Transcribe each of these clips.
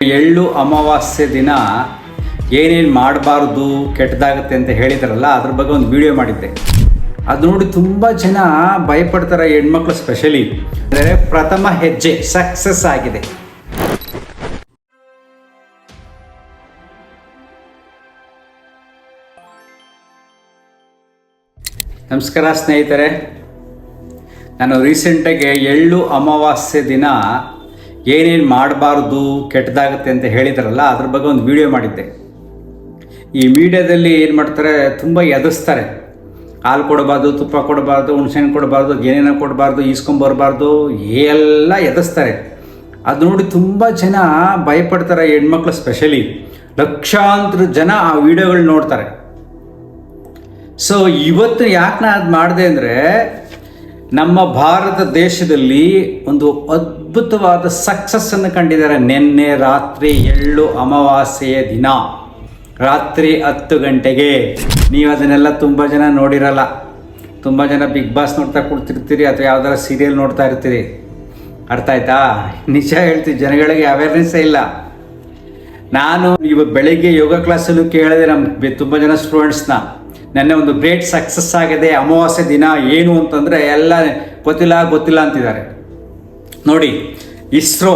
ಎಳ್ಳು ಅಮಾವಾಸ್ಯೆ ದಿನ ಏನೇನು ಮಾಡಬಾರ್ದು ಕೆಟ್ಟದಾಗುತ್ತೆ ಅಂತ ಹೇಳಿದ್ರಲ್ಲ, ಅದ್ರ ಬಗ್ಗೆ ಒಂದು ವಿಡಿಯೋ ಮಾಡಿದ್ದೆ. ಅದು ನೋಡಿ ತುಂಬ ಜನ ಭಯಪಡ್ತಾರೆ, ಹೆಣ್ಮಕ್ಳು ಸ್ಪೆಷಲಿ. ಅಂದರೆ ಪ್ರಥಮ ಹೆಜ್ಜೆ ಸಕ್ಸಸ್ ಆಗಿದೆ. ನಮಸ್ಕಾರ ಸ್ನೇಹಿತರೆ, ನಾನು ರೀಸೆಂಟಾಗಿ ಎಳ್ಳು ಅಮಾವಾಸ್ಯೆ ದಿನ ಏನೇನು ಮಾಡಬಾರ್ದು ಕೆಟ್ಟದಾಗುತ್ತೆ ಅಂತ ಹೇಳಿದ್ರಲ್ಲ, ಅದ್ರ ಬಗ್ಗೆ ಒಂದು ವಿಡಿಯೋ ಮಾಡಿದ್ದೆ. ಈ ವಿಡಿಯೋದಲ್ಲಿ ಏನು ಮಾಡ್ತಾರೆ, ತುಂಬ ಎದುರಿಸ್ತಾರೆ. ಹಾಲು ಕೊಡಬಾರ್ದು, ತುಪ್ಪ ಕೊಡಬಾರ್ದು, ಹುಣಸೆಹಣ್ಣು ಕೊಡಬಾರ್ದು, ಏನೇನೋ ಕೊಡಬಾರ್ದು, ಈಸ್ಕೊಂಬರ್ಬಾರ್ದು, ಎಲ್ಲ ಎದುರಿಸ್ತಾರೆ. ಅದು ನೋಡಿ ತುಂಬ ಜನ ಭಯಪಡ್ತಾರೆ, ಹೆಣ್ಮಕ್ಳು ಸ್ಪೆಷಲಿ. ಲಕ್ಷಾಂತರ ಜನ ಆ ವಿಡಿಯೋಗಳು ನೋಡ್ತಾರೆ. ಸೊ ಇವತ್ತು ಯಾಕೆ ನಾನು ಅದು ಮಾಡಿದೆ ಅಂದರೆ, ನಮ್ಮ ಭಾರತ ದೇಶದಲ್ಲಿ ಒಂದು ಅದ್ಭುತವಾದ ಸಕ್ಸಸ್ಸನ್ನು ಕಂಡಿದ್ದಾರೆ. ನಿನ್ನೆ ರಾತ್ರಿ ಎಳ್ಳು ಅಮಾವಾಸ್ಯೆಯ ದಿನ ರಾತ್ರಿ 10 ಗಂಟೆಗೆ. ನೀವು ಅದನ್ನೆಲ್ಲ ತುಂಬ ಜನ ನೋಡಿರಲ್ಲ. ತುಂಬ ಜನ ಬಿಗ್ ಬಾಸ್ ನೋಡ್ತಾ ಕೂಡ್ತಿರ್ತೀರಿ ಅಥವಾ ಯಾವ್ದಾರ ಸೀರಿಯಲ್ ನೋಡ್ತಾ ಇರ್ತೀರಿ. ಅರ್ಥ ಆಯ್ತಾ? ನಿಜ ಹೇಳ್ತೀವಿ, ಜನಗಳಿಗೆ ಅವೇರ್ನೆಸ್ಸೇ ಇಲ್ಲ. ನಾನು ಇವತ್ತು ಬೆಳಗ್ಗೆ ಯೋಗ ಕ್ಲಾಸಲ್ಲೂ ಕೇಳಿದೆ ನಮ್ಮ ತುಂಬ ಜನ ಸ್ಟೂಡೆಂಟ್ಸ್ನ. ನೆನ್ನೆ ಒಂದು ಗ್ರೇಟ್ ಸಕ್ಸಸ್ ಆಗಿದೆ, ಅಮಾವಾಸ್ಯೆ ದಿನ ಏನು ಅಂತಂದರೆ ಎಲ್ಲ ಗೊತ್ತಿಲ್ಲ ಅಂತಿದ್ದಾರೆ. ನೋಡಿ, ಇಸ್ರೋ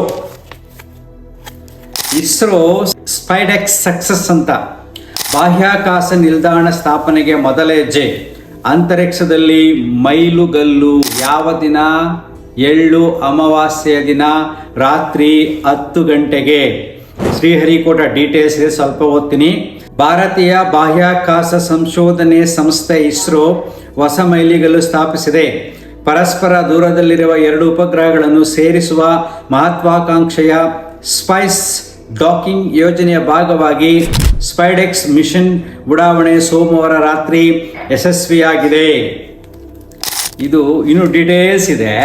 ಸ್ಪೈಡೆಕ್ಸ್ ಸಕ್ಸಸ್ ಅಂತ ಬಾಹ್ಯಾಕಾಶ ನಿಲ್ದಾಣ ಸ್ಥಾಪನೆಗೆ ಮೊದಲ ಹೆಜ್ಜೆ. ಅಂತರಿಕ್ಷದಲ್ಲಿ ಮೈಲುಗಲ್ಲು ಯಾವ ದಿನ? ಎಳ್ಳು ಅಮಾವಾಸ್ಯೆಯ ದಿನ ರಾತ್ರಿ 10 ಗಂಟೆಗೆ. ಶ್ರೀಹರಿಕೋಟ ಡೀಟೇಲ್ಸ್ ಇದೆ, ಸ್ವಲ್ಪ ಓದ್ತೀನಿ. ಭಾರತೀಯ ಬಾಹ್ಯಾಕಾಶ ಸಂಶೋಧನೆ ಸಂಸ್ಥೆ ಇಸ್ರೋ ಹೊಸ ಮೈಲಿಗಲ್ಲು ಸ್ಥಾಪಿಸಿದೆ. ಪರಸ್ಪರ ದೂರದಲ್ಲಿರುವ 2 ಉಪಗ್ರಹಗಳನ್ನು ಸೇರಿಸುವ ಮಹತ್ವಾಕಾಂಕ್ಷೆಯ ಸ್ಪೈಸ್ ಡಾಕಿಂಗ್ ಯೋಜನೆಯ ಭಾಗವಾಗಿ ಸ್ಪೈಡೆಕ್ಸ್ ಮಿಷನ್ ಉಡಾವಣೆ ಸೋಮವಾರ ರಾತ್ರಿ ಯಶಸ್ವಿಯಾಗಿದೆ. ಇದು ಇನ್ನೂ ಡೀಟೇಲ್ಸ್ ಇದೆ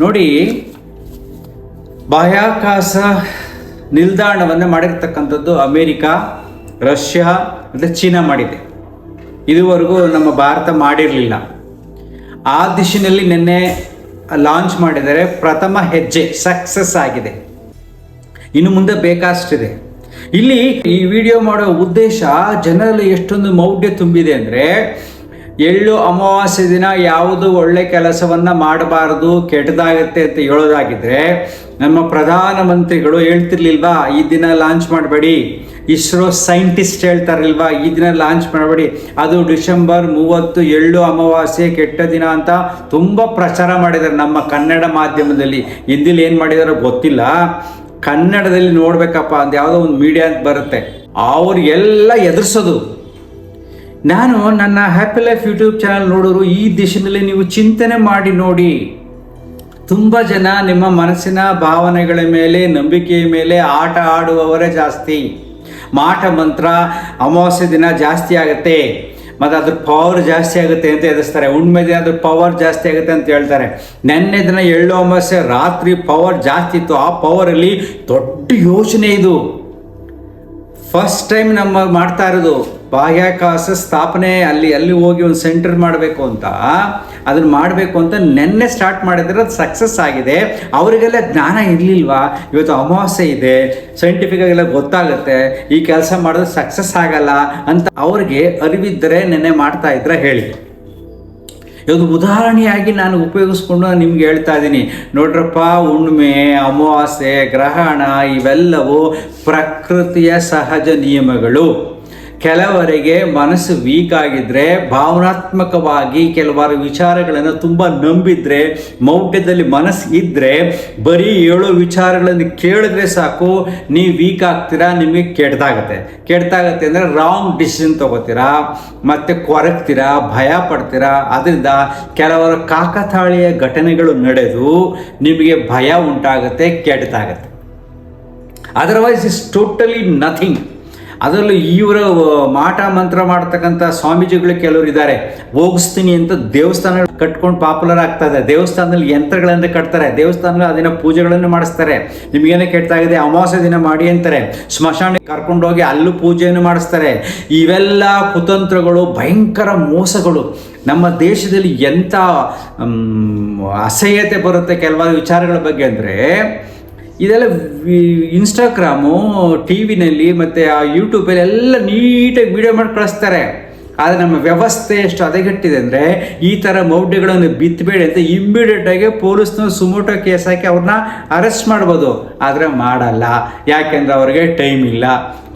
ನೋಡಿ. ಬಾಹ್ಯಾಕಾಶ ನಿಲ್ದಾಣವನ್ನು ಮಾಡಿರ್ತಕ್ಕಂಥದ್ದು ಅಮೇರಿಕಾ, ರಷ್ಯಾ ಮತ್ತು ಚೀನಾ ಮಾಡಿದೆ. ಇದುವರೆಗೂ ನಮ್ಮ ಭಾರತ ಮಾಡಿರಲಿಲ್ಲ. ಆ ದಿಶೆಯಲ್ಲಿ ನಿನ್ನೆ ಲಾಂಚ್ ಮಾಡಿದರೆ ಪ್ರಥಮ ಹೆಜ್ಜೆ ಸಕ್ಸಸ್ ಆಗಿದೆ. ಇನ್ನು ಮುಂದೆ ಬೇಕಷ್ಟಿದೆ. ಇಲ್ಲಿ ಈ ವಿಡಿಯೋ ಮಾಡೋ ಉದ್ದೇಶ ಜನರಲ್ಲಿ ಎಷ್ಟೊಂದು ಮೌಢ್ಯ ತುಂಬಿದೆ ಅಂದರೆ, ಎಳ್ಳು ಅಮಾವಾಸ್ಯೆ ದಿನ ಯಾವುದು ಒಳ್ಳೆ ಕೆಲಸವನ್ನು ಮಾಡಬಾರದು, ಕೆಟ್ಟದಾಗತ್ತೆ ಅಂತ ಹೇಳೋದಾಗಿದ್ದರೆ ನಮ್ಮ ಪ್ರಧಾನಮಂತ್ರಿಗಳು ಹೇಳ್ತಿರ್ಲಿಲ್ವಾ ಈ ದಿನ ಲಾಂಚ್ ಮಾಡಬೇಡಿ? ಇಸ್ರೋ ಸೈಂಟಿಸ್ಟ್ ಹೇಳ್ತಾರಿಲ್ವಾ ಈ ದಿನ ಲಾಂಚ್ ಮಾಡಬೇಡಿ? ಅದು ಡಿಸೆಂಬರ್ 30 ಎಳ್ಳು ಅಮಾವಾಸ್ಯೆ ಕೆಟ್ಟ ದಿನ ಅಂತ ತುಂಬ ಪ್ರಚಾರ ಮಾಡಿದ್ದಾರೆ ನಮ್ಮ ಕನ್ನಡ ಮಾಧ್ಯಮದಲ್ಲಿ. ಹಿಂದಿಲಿ ಏನು ಮಾಡಿದಾರೋ ಗೊತ್ತಿಲ್ಲ, ಕನ್ನಡದಲ್ಲಿ ನೋಡ್ಬೇಕಪ್ಪ ಅಂತ ಯಾವುದೋ ಒಂದು ಮೀಡಿಯಾ ಅಂತ ಬರುತ್ತೆ, ಅವ್ರಿಗೆಲ್ಲ ಎದುರಿಸೋದು. ನಾನು ನನ್ನ ಹ್ಯಾಪಿ ಲೈಫ್ ಯೂಟ್ಯೂಬ್ ಚಾನಲ್ ನೋಡೋರು ಈ ದಿಶೆಯಲ್ಲಿ ನೀವು ಚಿಂತನೆ ಮಾಡಿ ನೋಡಿ. ತುಂಬ ಜನ ನಿಮ್ಮ ಮನಸ್ಸಿನ ಭಾವನೆಗಳ ಮೇಲೆ, ನಂಬಿಕೆಯ ಮೇಲೆ ಆಟ ಆಡುವವರೇ ಜಾಸ್ತಿ. ಮಾಟ ಮಂತ್ರ ಅಮಾವಾಸ್ಯೆ ದಿನ ಜಾಸ್ತಿ ಆಗುತ್ತೆ ಮತ್ತು ಅದ್ರ ಪವರ್ ಜಾಸ್ತಿ ಆಗುತ್ತೆ ಅಂತ ಎದುರಿಸ್ತಾರೆ. ಹುಣ್ಣಿಮೆ ದಿನ ಅದ್ರ ಪವರ್ ಜಾಸ್ತಿ ಆಗುತ್ತೆ ಅಂತ ಹೇಳ್ತಾರೆ. ನೆನ್ನೆ ದಿನ ಎಳ್ಳು ಅಮಾವಾಸ್ಯೆ ರಾತ್ರಿ ಪವರ್ ಜಾಸ್ತಿ ಇತ್ತು. ಆ ಪವರಲ್ಲಿ ದೊಡ್ಡ ಯೋಚನೆ ಇದು. ಫಸ್ಟ್ ಟೈಮ್ ನಮ್ಮ ಮಾಡ್ತಾ ಇರೋದು ಬಾಹ್ಯಾಕಾಶ ಸ್ಥಾಪನೆ. ಅಲ್ಲಿ ಹೋಗಿ ಒಂದು ಸೆಂಟರ್ ಮಾಡಬೇಕು ಅಂತ, ಅದನ್ನು ಮಾಡಬೇಕು ಅಂತ ನೆನ್ನೆ ಸ್ಟಾರ್ಟ್ ಮಾಡಿದ್ರೆ ಅದು ಸಕ್ಸಸ್ ಆಗಿದೆ. ಅವರಿಗೆಲ್ಲ ಜ್ಞಾನ ಇರಲಿಲ್ವಾ? ಇವತ್ತು ಅಮಾವಾಸ್ಯೆ ಇದೆ, ಸೈಂಟಿಫಿಕ್ಕಾಗೆಲ್ಲ ಗೊತ್ತಾಗುತ್ತೆ, ಈ ಕೆಲಸ ಮಾಡಿದ್ರೆ ಸಕ್ಸಸ್ ಆಗಲ್ಲ ಅಂತ ಅವ್ರಿಗೆ ಅರಿವಿದ್ದರೆ ನೆನ್ನೆ ಮಾಡ್ತಾ ಇದ್ರೆ ಹೇಳಿ. ಇದು ಉದಾಹರಣೆಯಾಗಿ ನಾನು ಉಪಯೋಗಿಸ್ಕೊಂಡು ನಿಮ್ಗೆ ಹೇಳ್ತಾ ಇದ್ದೀನಿ. ನೋಡ್ರಪ್ಪ, ಹುಣ್ಣಿಮೆ, ಅಮಾವಾಸ್ಯೆ, ಗ್ರಹಣ ಇವೆಲ್ಲವೂ ಪ್ರಕೃತಿಯ ಸಹಜ ನಿಯಮಗಳು. ಕೆಲವರಿಗೆ ಮನಸ್ಸು ವೀಕ್ ಆಗಿದ್ರೆ, ಭಾವನಾತ್ಮಕವಾಗಿ ಕೆಲವಾರು ವಿಚಾರಗಳನ್ನು ತುಂಬ ನಂಬಿದ್ರೆ, ಮೌಢ್ಯದಲ್ಲಿ ಮನಸ್ಸು ಇದ್ದರೆ ಬರೀ 7 ವಿಚಾರಗಳನ್ನು ಕೇಳಿದ್ರೆ ಸಾಕು, ನೀವು ವೀಕ್ ಆಗ್ತೀರಾ, ನಿಮಗೆ ಕೆಡ್ತಾಗತ್ತೆ ಅಂದರೆ ರಾಂಗ್ ಡಿಸಿಷನ್ ತೊಗೋತೀರಾ, ಮತ್ತು ಕೊರಗ್ತೀರಾ, ಭಯ ಪಡ್ತೀರಾ. ಅದರಿಂದ ಕೆಲವರ ಕಾಕತಾಳೀಯ ಘಟನೆಗಳು ನಡೆದು ನಿಮಗೆ ಭಯ ಉಂಟಾಗುತ್ತೆ, ಕೆಡ್ತಾಗತ್ತೆ. Otherwise is totally nothing. ಅದರಲ್ಲೂ ಇವರ ಮಾಟ ಮಂತ್ರ ಮಾಡ್ತಕ್ಕಂಥ ಸ್ವಾಮೀಜಿಗಳು ಕೆಲವರು ಇದ್ದಾರೆ. ಹೋಗಿಸ್ತೀನಿ ಅಂತ ದೇವಸ್ಥಾನ ಕಟ್ಕೊಂಡು ಪಾಪ್ಯುಲರ್ ಆಗ್ತಾ ಇದೆ. ದೇವಸ್ಥಾನದಲ್ಲಿ ಯಂತ್ರಗಳನ್ನು ಕಟ್ತಾರೆ, ದೇವಸ್ಥಾನದಲ್ಲಿ ಅದನ್ನ ಪೂಜೆಗಳನ್ನು ಮಾಡಿಸ್ತಾರೆ. ನಿಮಗೇನೇ ಕೆಟ್ಟಾಗಿದೆ ಅಮಾವಾಸ್ಯೆ ದಿನ ಮಾಡಿ ಅಂತಾರೆ. ಸ್ಮಶಾನಕ್ಕೆ ಕರ್ಕೊಂಡೋಗಿ ಅಲ್ಲೂ ಪೂಜೆಯನ್ನು ಮಾಡಿಸ್ತಾರೆ. ಇವೆಲ್ಲ ಕುತಂತ್ರಗಳು, ಭಯಂಕರ ಮೋಸಗಳು. ನಮ್ಮ ದೇಶದಲ್ಲಿ ಎಂಥ ಅಸಹ್ಯತೆ ಬರುತ್ತೆ ಕೆಲವಾರು ವಿಚಾರಗಳ ಬಗ್ಗೆ ಅಂದರೆ, ಇದೆಲ್ಲ ಇನ್ಸ್ಟಾಗ್ರಾಮು, ಟಿ ವಿನಲ್ಲಿ ಮತ್ತು ಆ ಯೂಟ್ಯೂಬಲ್ಲಿ ಎಲ್ಲ ನೀಟಾಗಿ ವೀಡಿಯೋ ಮಾಡಿ ಕಳಿಸ್ತಾರೆ. ಆದರೆ ನಮ್ಮ ವ್ಯವಸ್ಥೆ ಎಷ್ಟು ಹದಗೆಟ್ಟಿದೆ ಅಂದರೆ ಈ ಥರ ಮೌಢ್ಯಗಳನ್ನು ಬಿತ್ತಬೇಡಿ ಅಂತ ಇಮ್ಮಿಡಿಯೇಟಾಗಿ ಪೊಲೀಸ್ನವ್ರು ಸುಮೋಟೋ ಕೇಸ್ ಹಾಕಿ ಅವ್ರನ್ನ ಅರೆಸ್ಟ್ ಮಾಡ್ಬೋದು. ಆದರೆ ಮಾಡಲ್ಲ, ಯಾಕೆಂದರೆ ಅವ್ರಿಗೆ ಟೈಮ್ ಇಲ್ಲ.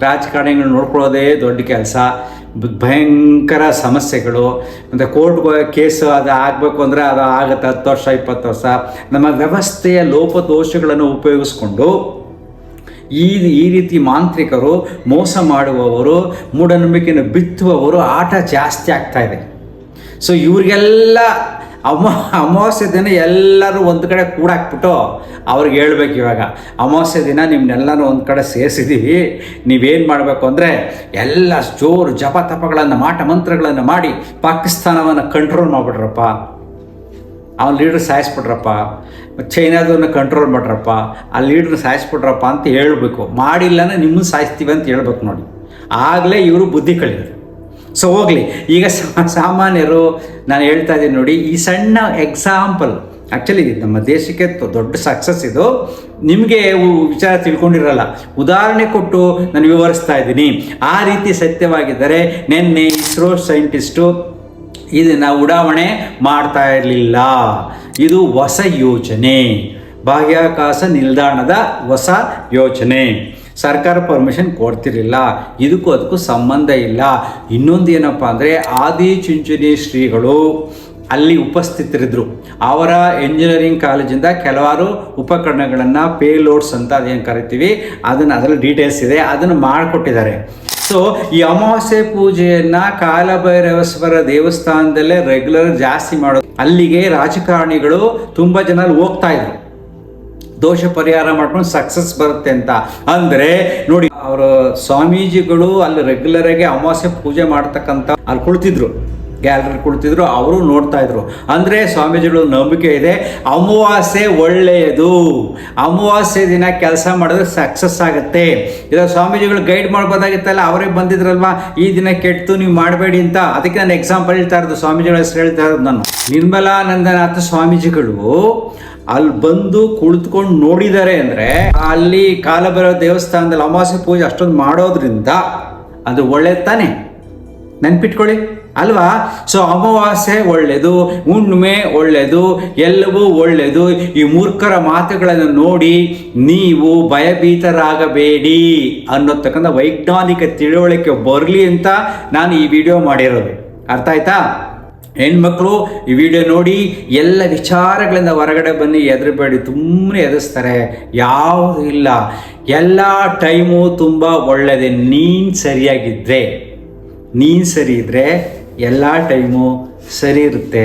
ರಾಜಕಾರಣಿಗಳು ನೋಡ್ಕೊಳ್ಳೋದೇ ದೊಡ್ಡ ಕೆಲಸ. ಭಯಂಕರ ಸಮಸ್ಯೆಗಳು, ಮತ್ತು ಕೋರ್ಟ್ಗೆ ಕೇಸು ಅದು ಆಗಬೇಕು ಅಂದರೆ ಅದು ಆಗುತ್ತೆ 10 ವರ್ಷ 20 ವರ್ಷ. ನಮ್ಮ ವ್ಯವಸ್ಥೆಯ ಲೋಪದೋಷಗಳನ್ನು ಉಪಯೋಗಿಸ್ಕೊಂಡು ಈ ರೀತಿ ಮಾಂತ್ರಿಕರು, ಮೋಸ ಮಾಡುವವರು, ಮೂಢನಂಬಿಕೆಯನ್ನು ಬಿತ್ತುವವರು ಆಟ ಜಾಸ್ತಿ ಆಗ್ತಾಯಿದೆ. ಸೊ ಇವ್ರಿಗೆಲ್ಲ ಅಮಾವಾಸ್ಯೆ ದಿನ ಎಲ್ಲರೂ ಒಂದು ಕಡೆ ಕೂಡಾಕ್ಬಿಟ್ಟು ಅವ್ರಿಗೆ ಹೇಳ್ಬೇಕು, ಇವಾಗ ಅಮಾವಾಸ್ಯೆ ದಿನ ನಿಮ್ಮನ್ನೆಲ್ಲನೂ ಒಂದು ಕಡೆ ಸೇರಿಸಿದ್ದೀವಿ, ನೀವೇನು ಮಾಡಬೇಕು ಅಂದರೆ ಎಲ್ಲ ಜೋರು ಜಪ ತಪಗಳನ್ನು, ಮಾಟ ಮಂತ್ರಗಳನ್ನು ಮಾಡಿ ಪಾಕಿಸ್ತಾನವನ್ನು ಕಂಟ್ರೋಲ್ ಮಾಡಿಬಿಡ್ರಪ್ಪ, ಅವನ ಲೀಡ್ರ್ ಸಾಯಿಸ್ಬಿಟ್ರಪ್ಪ, ಚೈನಾದವ್ರನ್ನ ಕಂಟ್ರೋಲ್ ಮಾಡ್ರಪ್ಪ, ಆ ಲೀಡ್ರ್ ಸಾಯಿಸ್ಬಿಟ್ರಪ್ಪ ಅಂತ ಹೇಳಬೇಕು. ಮಾಡಿಲ್ಲನ ನಿಮ್ಮನ್ನು ಸಾಯಿಸ್ತೀವಿ ಅಂತ ಹೇಳ್ಬೇಕು ನೋಡಿ. ಆಗಲೇ ಇವರು ಬುದ್ಧಿ ಕಲಿಯೋದು. ಸೊ ಹೋಗಲಿ, ಈಗ ಸಾಮಾನ್ಯರು ನಾನು ಹೇಳ್ತಾ ಇದ್ದೀನಿ ನೋಡಿ, ಈ ಸಣ್ಣ ಎಕ್ಸಾಂಪಲ್ ಆ್ಯಕ್ಚುಲಿ ನಮ್ಮ ದೇಶಕ್ಕೆ ದೊಡ್ಡ ಸಕ್ಸಸ್ ಇದು. ನಿಮಗೆ ವಿಚಾರ ತಿಳ್ಕೊಂಡಿರಲ್ಲ, ಉದಾಹರಣೆ ಕೊಟ್ಟು ನಾನು ವಿವರಿಸ್ತಾ ಇದ್ದೀನಿ. ಆ ರೀತಿ ಸತ್ಯವಾಗಿದ್ದರೆ ನಿನ್ನೆ ಇಸ್ರೋ ಸೈಂಟಿಸ್ಟು ಇದನ್ನು ಉಡಾವಣೆ ಮಾಡ್ತಾ ಇರಲಿಲ್ಲ. ಇದು ಹೊಸ ಯೋಜನೆ, ಬಾಹ್ಯಾಕಾಶ ನಿಲ್ದಾಣದ ಹೊಸ ಯೋಜನೆ. ಸರ್ಕಾರ ಪರ್ಮಿಷನ್ ಕೊಡ್ತಿರಲಿಲ್ಲ, ಇದಕ್ಕೂ ಅದಕ್ಕೂ ಸಂಬಂಧ ಇಲ್ಲ. ಇನ್ನೊಂದು ಏನಪ್ಪ ಅಂದರೆ ಆದಿಚುಂಚನಿ ಶ್ರೀಗಳು ಅಲ್ಲಿ ಉಪಸ್ಥಿತರಿದ್ದರು. ಅವರ ಎಂಜಿನಿಯರಿಂಗ್ ಕಾಲೇಜಿಂದ ಕೆಲವಾರು ಉಪಕರಣಗಳನ್ನು, ಪೇಲೋಡ್ಸ್ ಅಂತ ಅದೇನು ಕರಿತೀವಿ, ಅದರಲ್ಲಿ ಡೀಟೇಲ್ಸ್ ಇದೆ, ಅದನ್ನು ಮಾಡಿಕೊಟ್ಟಿದ್ದಾರೆ. ಸೊ ಈ ಅಮಾವಾಸ್ಯೆ ಪೂಜೆಯನ್ನು ಕಾಲಭೈರವೇಶ್ವರ ದೇವಸ್ಥಾನದಲ್ಲೇ ರೆಗ್ಯುಲರ್ ಜಾಸ್ತಿ ಮಾಡೋದು. ಅಲ್ಲಿಗೆ ರಾಜಕಾರಣಿಗಳು ತುಂಬ ಜನ ಹೋಗ್ತಾ ಇದ್ರು, ದೋಷ ಪರಿಹಾರ ಮಾಡ್ಕೊಂಡು ಸಕ್ಸಸ್ ಬರುತ್ತೆ ಅಂತ. ಅಂದರೆ ನೋಡಿ, ಅವರು ಸ್ವಾಮೀಜಿಗಳು ಅಲ್ಲಿ ರೆಗ್ಯುಲರಾಗಿ ಅಮಾವಾಸ್ಯೆ ಪೂಜೆ ಮಾಡ್ತಕ್ಕಂಥ ಅಲ್ಲಿ ಕುಳಿತಿದ್ರು, ಗ್ಯಾಲರಿ ಕುಳಿತಿದ್ರು, ಅವರು ನೋಡ್ತಾ ಇದ್ರು. ಅಂದರೆ ಸ್ವಾಮೀಜಿಗಳು ನಂಬಿಕೆ ಇದೆ, ಅಮಾವಾಸ್ಯೆ ಒಳ್ಳೆಯದು, ಅಮಾವಾಸ್ಯೆ ದಿನ ಕೆಲಸ ಮಾಡಿದ್ರೆ ಸಕ್ಸಸ್ ಆಗುತ್ತೆ. ಇಲ್ಲ ಸ್ವಾಮೀಜಿಗಳು ಗೈಡ್ ಮಾಡ್ಬೋದಾಗಿತ್ತಲ್ಲ, ಅವರೇ ಬಂದಿದ್ರಲ್ವಾ, ಈ ದಿನ ಕೆಟ್ಟು ನೀವು ಮಾಡಬೇಡಿ ಅಂತ. ಅದಕ್ಕೆ ನಾನು ಎಕ್ಸಾಂಪಲ್ ಹೇಳ್ತಾ ಇರೋದು, ಸ್ವಾಮೀಜಿಗಳ ಹೆಸರು ಹೇಳ್ತಾ ಇರೋದು ನಾನು. ನಿರ್ಮಲಾನಂದನಾಥ ಸ್ವಾಮೀಜಿಗಳು ಅಲ್ಲಿ ಬಂದು ಕುಳಿತುಕೊಂಡು ನೋಡಿದ್ದಾರೆ ಅಂದರೆ ಅಲ್ಲಿ ಕಾಲಭೈರವ ದೇವಸ್ಥಾನದಲ್ಲಿ ಅಮಾವಾಸ್ಯೆ ಪೂಜೆ ಅಷ್ಟೊಂದು ಮಾಡೋದ್ರಿಂದ ಅದು ಒಳ್ಳೇದು ತಾನೆ, ನೆನ್ಪಿಟ್ಕೊಳ್ಳಿ ಅಲ್ವಾ. ಸೊ ಅಮಾವಾಸ್ಯೆ ಒಳ್ಳೆಯದು, ಹುಣ್ಣಿಮೆ ಒಳ್ಳೆಯದು, ಎಲ್ಲವೂ ಒಳ್ಳೆಯದು. ಈ ಮೂರ್ಖರ ಮಾತುಗಳನ್ನು ನೋಡಿ ನೀವು ಭಯಭೀತರಾಗಬೇಡಿ ಅನ್ನೋತಕ್ಕಂಥ ವೈಜ್ಞಾನಿಕ ತಿಳುವಳಿಕೆ ಬರಲಿ ಅಂತ ನಾನು ಈ ವಿಡಿಯೋ ಮಾಡಿರೋದು. ಅರ್ಥ ಆಯ್ತಾ? ಹೆಣ್ಮಕ್ಳು ಈ ವಿಡಿಯೋ ನೋಡಿ ಎಲ್ಲ ವಿಚಾರಗಳಿಂದ ಹೊರಗಡೆ ಬನ್ನಿ, ಹೆದರಬೇಡಿ. ತುಂಬನೇ ಎದುರಿಸ್ತಾರೆ, ಯಾವುದೂ ಇಲ್ಲ, ಎಲ್ಲ ಟೈಮು ತುಂಬ ಒಳ್ಳೆಯದೇ. ನೀನು ಸರಿಯಾಗಿದ್ದರೆ, ನೀನು ಸರಿ ಇದ್ದರೆ ಎಲ್ಲ ಟೈಮು ಸರಿ ಇರುತ್ತೆ.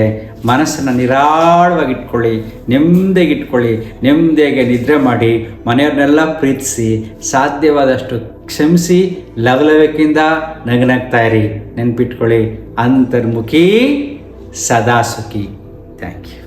ಮನಸ್ಸನ್ನು ನಿರಾಳವಾಗಿಟ್ಕೊಳ್ಳಿ, ನೆಮ್ಮದಿಗಿಟ್ಕೊಳ್ಳಿ, ನೆಮ್ಮದಿಯಾಗಿ ನಿದ್ರೆ ಮಾಡಿ, ಮನೆಯವ್ರನ್ನೆಲ್ಲ ಪ್ರೀತಿಸಿ, ಸಾಧ್ಯವಾದಷ್ಟು ಕ್ಷಮಿಸಿ, ಲವಲವಿಕೆಯಿಂದ ನಗನಗ್ತಾ ಇರಿ. ನೆನಪಿಟ್ಕೊಳ್ಳಿ, ಅಂತರ್ಮುಖಿ ಸದಾ ಸುಖಿ. Thank you.